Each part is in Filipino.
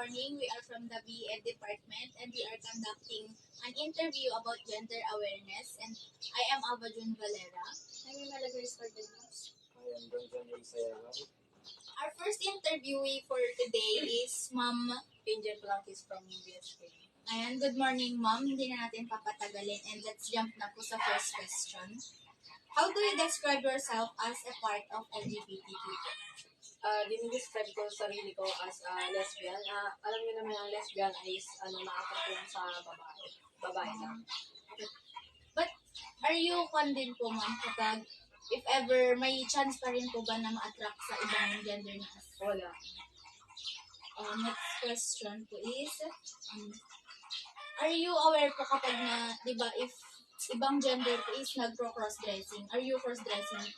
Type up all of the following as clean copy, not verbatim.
morning. We are from the BEd department and we are conducting an interview about gender awareness. And I am Ava June Valera. I'm Malagris Cardenas. I am Donjon A. Sayawan. Our first interviewee for today is Ma'am Angel Blanquis from BSK. Ayan, good morning, Ma'am. Hindi na natin papatagalin and let's jump na po sa first question. How do you describe yourself as a part of LGBTQ? Dinidescribe ko sarili ko as lesbian. Alam niyo naman ang lesbian is nakakatulong sa babae. Babae lang. But are you din po, Ma'am, kapag if ever may chance pa rin po ba na ma-attract sa ibang gender na Wala. Next question po is, are you aware po kapag na, di ba, if ibang gender po is nagro-cross-dressing, are you cross-dressing?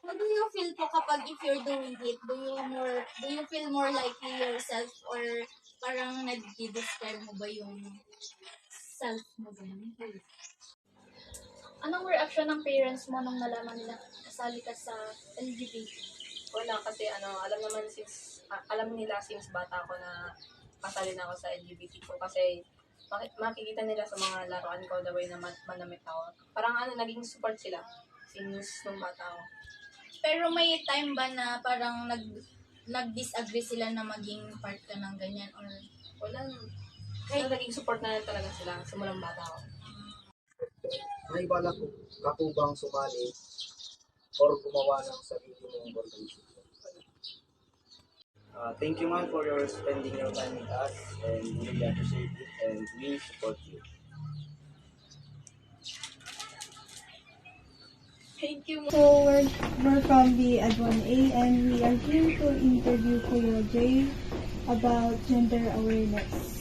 How do you feel po kapag if you're doing it? Do you feel more likely yourself or parang nag-describe mo ba yung self mo ba? Anong reaction ng parents mo nung nalaman nila kasali ka sa LGBT? Wala kasi alam nila since bata ko na kasali na ako sa LGBT ko kasi makikita nila sa mga laruan ko the way na manamit ako. Parang naging support sila since nung bata ako. Pero may time ba na parang nag-disagree sila na maging part ka ng ganyan or Wala. Kaya naging support na talaga sila simulang bata ako. May balak ka po bang sumali or gumawa ng sarili mong organization? Thank you, ma'am, for your spending your time with us, and we really appreciate it, and we support you. Thank you. So we're from the Ad1A and we are here to interview Kuya Jay about gender awareness.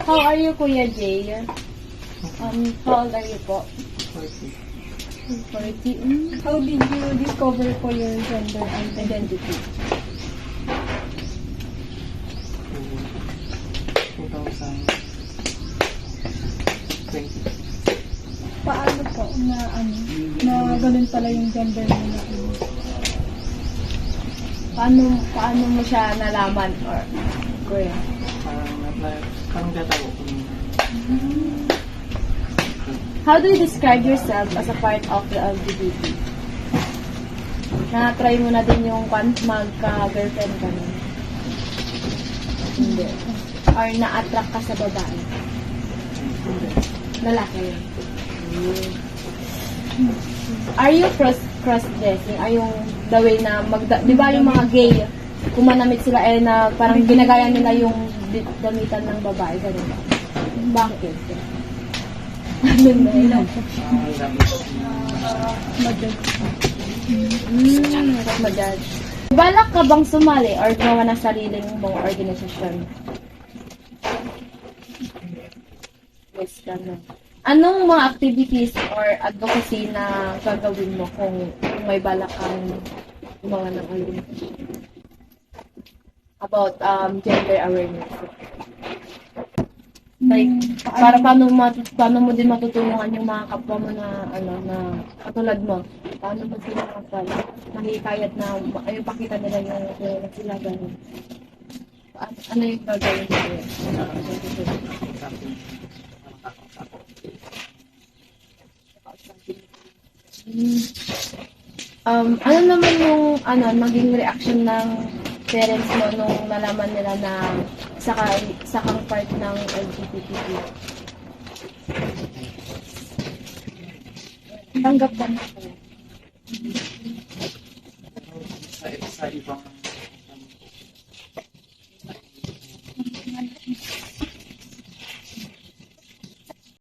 How are you, Kuya Jay? How old are you po? 40. How did you discover for your gender identity? 2020. Paano po na ganun pala yung gender mo na Paano mo siya nalaman or Kuya? Parang gataw ko. How do you describe yourself as a part of the LGBT? Na-try mo na din yung magka-girlfriend ka nun? Hindi. Or na-attract ka sa babae? Lalaki yun. Are you cross-dressing? Are yung the way na di ba yung mga gay, kung manamit sila na parang ginagaya nila yung damitan ng babae, ganun ba? Bakit? Madjudge. Balak ka bang sumali or gawa ng sariling mong organisasyon? Yes, ganun. Anong mga activities or advocacy na gagawin mo kung may balak kang mga ng about gender awareness? Like, paano mo din matutulungan yung mga kapwa mo na na katulad mo? Paano mo sila mahikayat na ayun pakita nila yung sila ganun? Ano yung gagawin mo? Ano naman yung naging reaction ng parents mo nung nalaman nila na isa kang part ng LGBTQ? Tanggap ba mo? Sa ibang